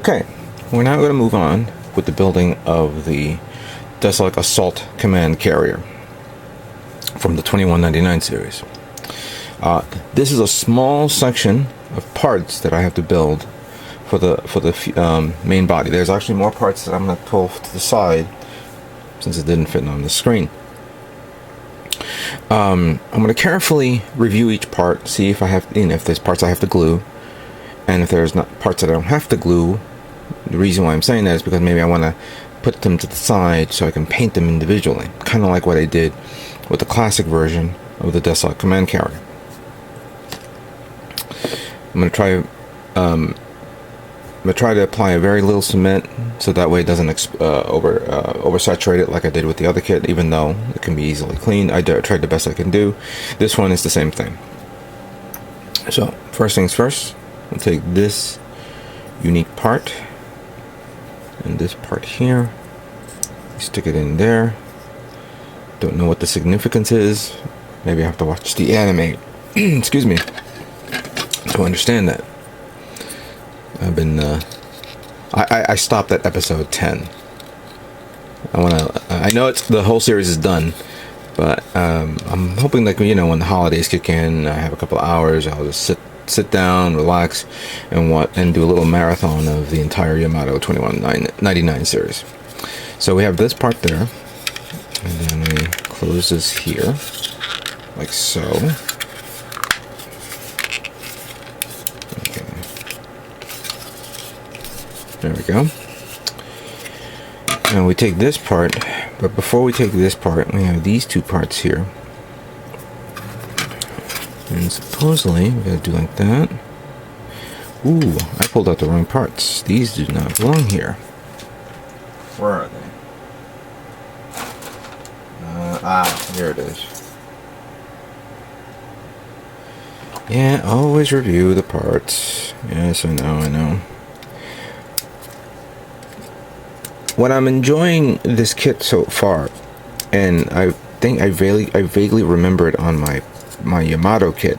Okay, we're now going to move on with the building of the Dessler Assault Carrier from the 2199 series. This is a small section of parts that I have to build for the main body. There's actually more parts that I'm going to pull to the side since it didn't fit on the screen. I'm going to carefully review each part, see if I have, if there's parts I have to glue, and if there's not parts that I don't have to glue. The reason why I'm saying that is because maybe I want to put them to the side so I can paint them individually, kind of like what I did with the classic version of the Dessler Command Carrier. I'm going to try to apply a very little cement so that way it doesn't oversaturate it like I did with the other kit, even though it can be easily cleaned. I tried the best I can do. This one is the same thing. So first things first, we'll take this unique part and this part here, stick it in there. Don't know what the significance is. Maybe I have to watch the anime excuse me, to understand that. I've been I stopped at episode 10. I know it's the whole series is done, but I'm hoping that when the holidays kick in, I have a couple of hours, I'll just sit down, relax, and do a little marathon of the entire Yamato 2199 series. So we have this part there, and then we close this here like so. There we go. Now we take this part, but before we take this part, we have these two parts here. And supposedly, we're going to do like that. Ooh, I pulled out the wrong parts. These do not belong here. Where are they? Here it is. Yeah, always review the parts. Yes, I know. What I'm enjoying this kit so far, and I think I vaguely remember it on my Yamato kit.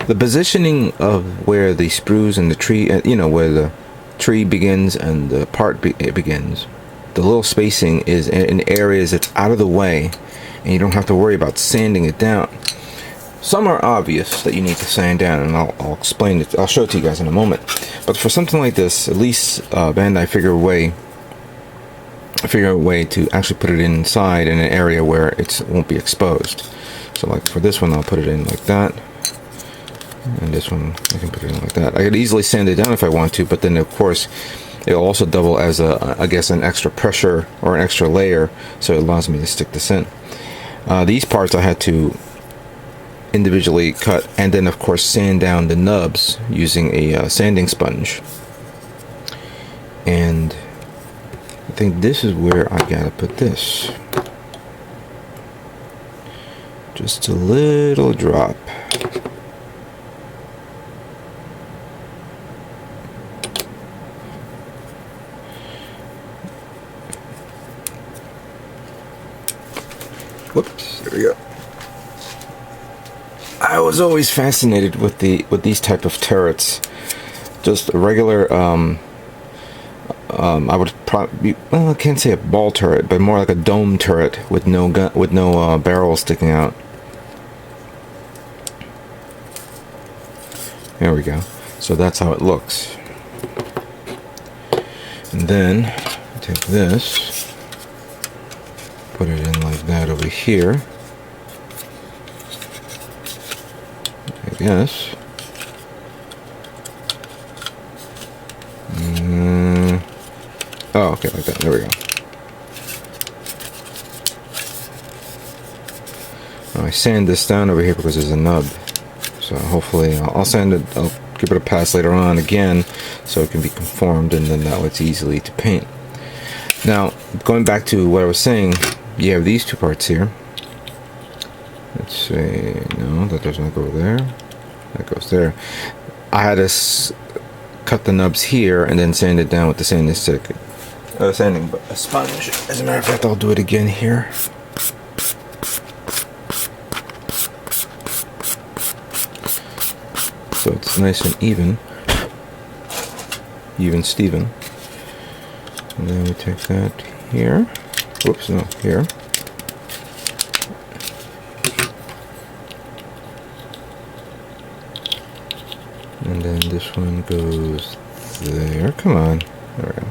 The positioning of where the sprues and the tree, where the tree begins and the part begins, the little spacing is in areas that's out of the way, and you don't have to worry about sanding it down. Some are obvious that you need to sand down, and I'll explain it. I'll show it to you guys in a moment. But for something like this, at least Bandai figure a way to actually put it inside in an area where it won't be exposed. So like for this one, I'll put it in like that, and this one I can put it in like that. I could easily sand it down if I want to, but then of course it'll also double as an extra pressure or an extra layer, so it allows me to stick this in. These parts I had to individually cut, and then of course sand down the nubs using a sanding sponge. And I think this is where I gotta put this. Just a little drop. Whoops, there we go. I was always fascinated with these type of turrets. Just a regular I would probably, well, I can't say a ball turret, but more like a dome turret with no gun, with no barrel sticking out. There we go. So that's how it looks. And then take this, put it in like that over here. I guess. Oh, okay, like that. There we go. I sand this down over here because there's a nub. So hopefully I'll sand it. I'll give it a pass later on again, so it can be conformed, and then that way it's easily to paint. Now, going back to what I was saying, you have these two parts here. Let's see. No, that does not go there. That goes there. I had to cut the nubs here and then sand it down with the sanding stick. Sanding sponge. As a matter of fact, I'll do it again here. So it's nice and even. even Steven. And then we take that here. Whoops, no, here. And then this one goes there. Come on. There we go.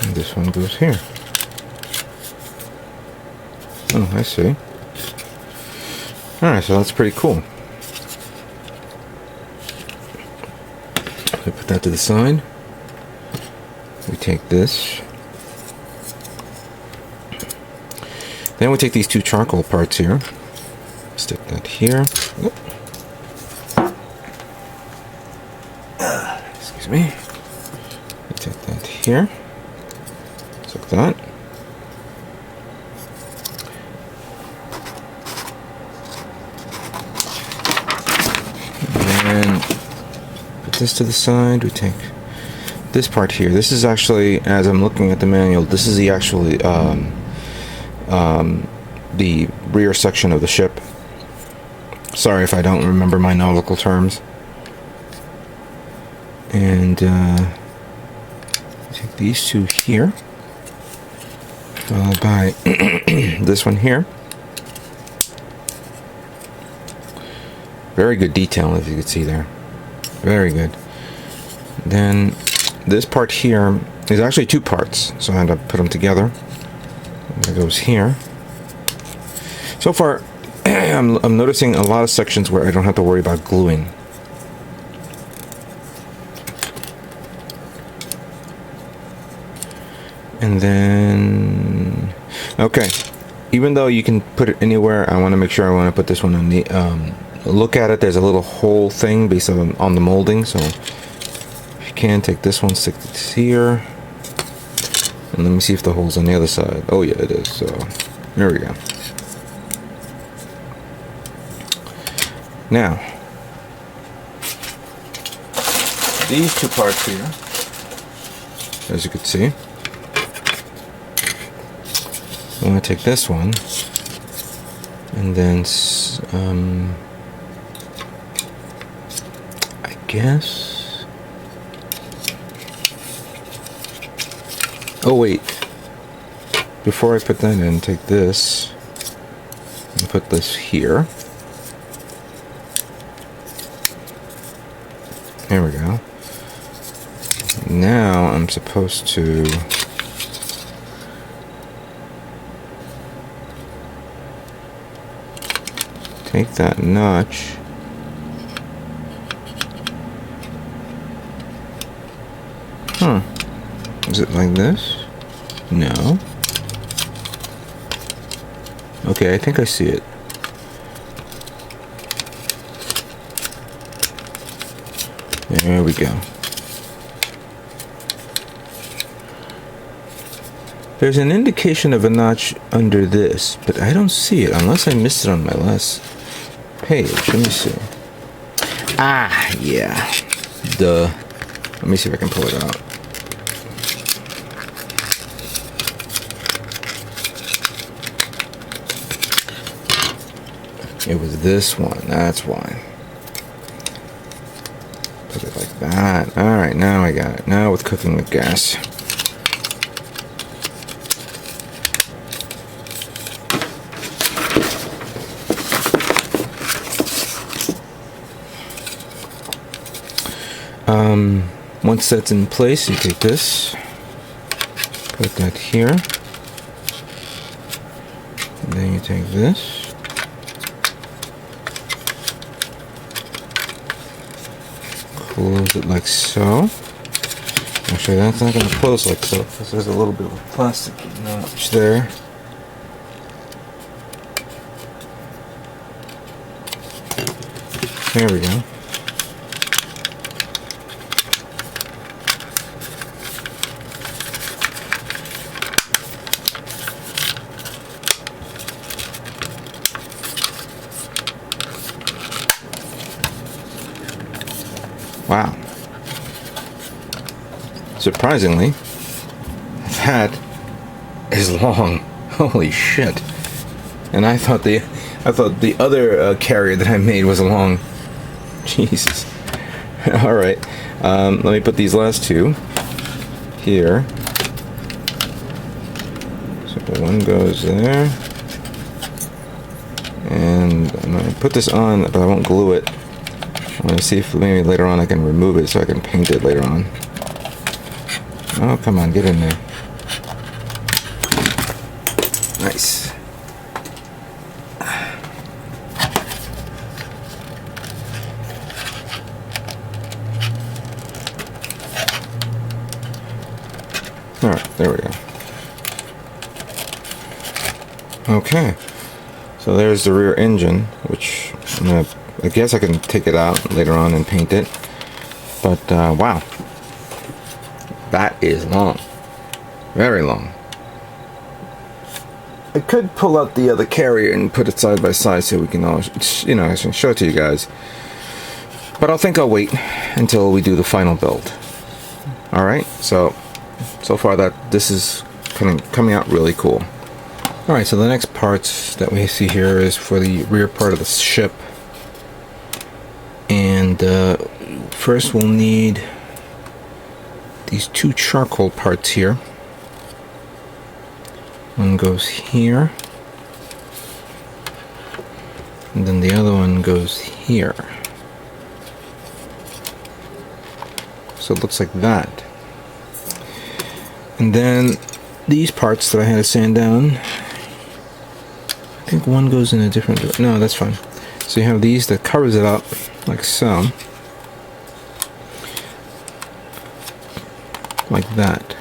And this one goes here. Oh, I see. Alright, so that's pretty cool. We put that to the side. We take this. Then we take these two charcoal parts here. Stick that here. Excuse me. We take that here. Just like that. And put this to the side. We take this part here. This is actually, as I'm looking at the manual, this is the actually the rear section of the ship. Sorry if I don't remember my nautical terms. And take these two here, followed by this one here. Very good detail, if you could see there. Very good. Then this part here is actually two parts, so I had to put them together. That goes here. So far, I'm noticing a lot of sections where I don't have to worry about gluing. And then, okay, even though you can put it anywhere, I want to make sure I want to put this one on the, look at it, there's a little hole thing based on the molding, so if you can, take this one, stick it here, and let me see if the hole's on the other side. Oh yeah, it is, so there we go. Now, these two parts here, as you can see, I'm going to take this one, and then, I guess, oh wait, before I put that in, take this, and put this here. There we go. Now I'm supposed to take that notch Is it like this? No. Okay, I think I see it. There we go. There's an indication of a notch under this, but I don't see it unless I missed it on my last page. Let me see. Ah, yeah. Duh. Let me see if I can pull it out. It was this one. That's why. Put it like that. Alright, now I got it. Now with cooking with gas. Once that's in place, you take this, put that here, and then you take this, close it like so. Actually, that's not going to close like so, because there's a little bit of a plastic notch there. There we go. Wow. Surprisingly, that is long. Holy shit. And I thought I thought the other carrier that I made was along. Jesus. Alright, let me put these last two here. So one goes there. And I'm going to put this on, but I won't glue it. I'm going to see if maybe later on I can remove it so I can paint it later on. Oh, come on, get in there. Nice. Alright, there we go. Okay. So there's the rear engine, which I guess I can take it out later on and paint it. But wow. That is long. Very long. I could pull out the other carrier and put it side by side so we can all, you know, I can show it to you guys. But I think I'll wait until we do the final build. Alright, so far this is coming out really cool. Alright, so the next parts that we see here is for the rear part of the ship. And first we'll need these two charcoal parts here. One goes here, and then the other one goes here. So it looks like that. And then these parts that I had to sand down, I think one goes in a different, no, that's fine. So you have these that covers it up like so, like that.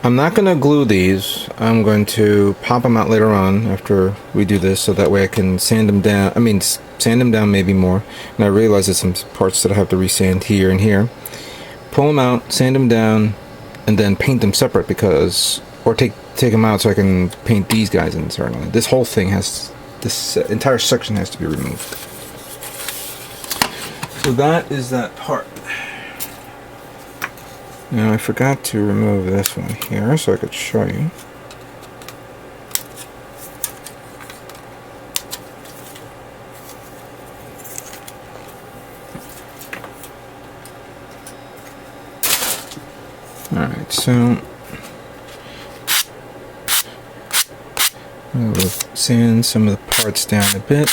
I'm not going to glue these. I'm going to pop them out later on after we do this, so that way I can sand them down. I mean, sand them down maybe more. And I realize there's some parts that I have to resand here and here. Pull them out, sand them down, and then paint them separate, because, or take them out so I can paint these guys internally. This whole thing has, this entire section has to be removed. So that is that part. Now I forgot to remove this one here so I could show you. Alright, so I will sand some of the parts down a bit.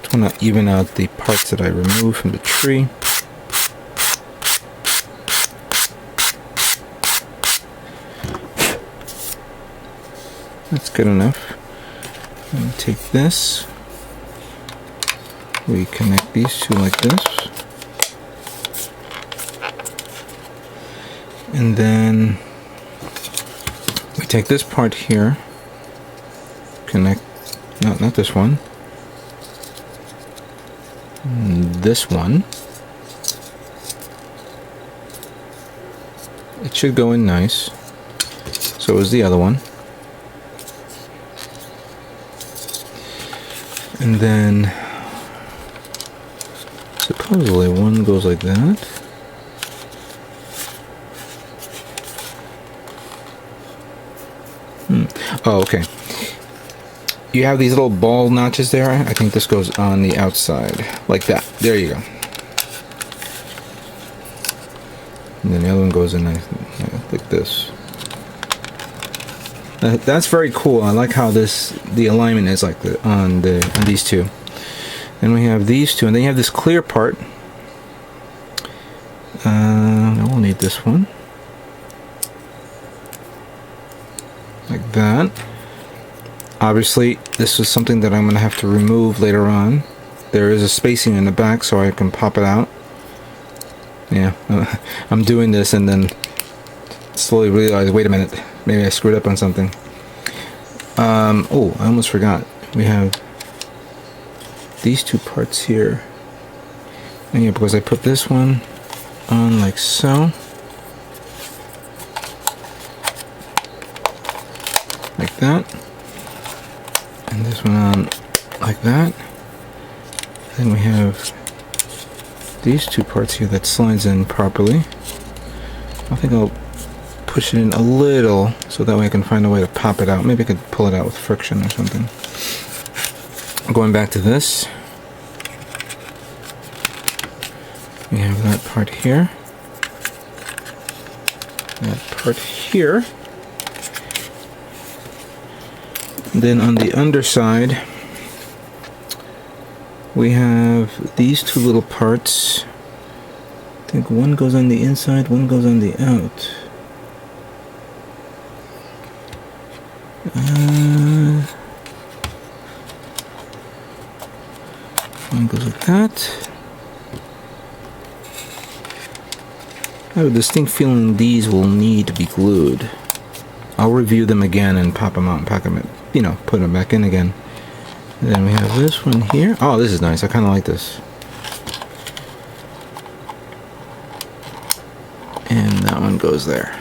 I want to even out the parts that I removed from the tree. That's good enough. And take this. We connect these two like this. And then we take this part here. Connect, no, not this one. This one, it should go in nice. So is the other one. And then supposedly one goes like that. Oh, okay. You have these little ball notches there. I think this goes on the outside, like that. There you go. And then the other one goes in like this. That's very cool. I like how the alignment is like on these two. Then we have these two, and then you have this clear part. I will need this one, like that. Obviously, this is something that I'm going to have to remove later on. There is a spacing in the back so I can pop it out. Yeah, I'm doing this and then slowly realize, wait a minute, maybe I screwed up on something. Oh, I almost forgot. We have these two parts here. And yeah, because I put this one on like so. Like that. And this one on like that. Then we have these two parts here that slides in properly. I think I'll push it in a little so that way I can find a way to pop it out. Maybe I could pull it out with friction or something. Going back to this, we have that part here, that part here, and then on the underside we have these two little parts. I think one goes on the inside, one goes on the out. One goes like that. I have a distinct feeling these will need to be glued. I'll review them again and pop them out and pack them in, you know, put them back in again. And then we have this one here. Oh, this is nice. I kind of like this. And that one goes there.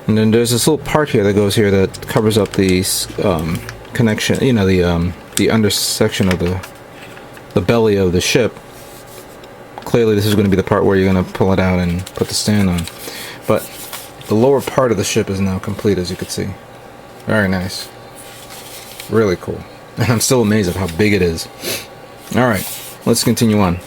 And then there's this little part here that goes here that covers up the connection, you know, the undersection of the belly of the ship. Clearly this is going to be the part where you're going to pull it out and put the stand on. But the lower part of the ship is now complete, as you can see. Very nice. Really cool. And I'm still amazed at how big it is. Alright, let's continue on.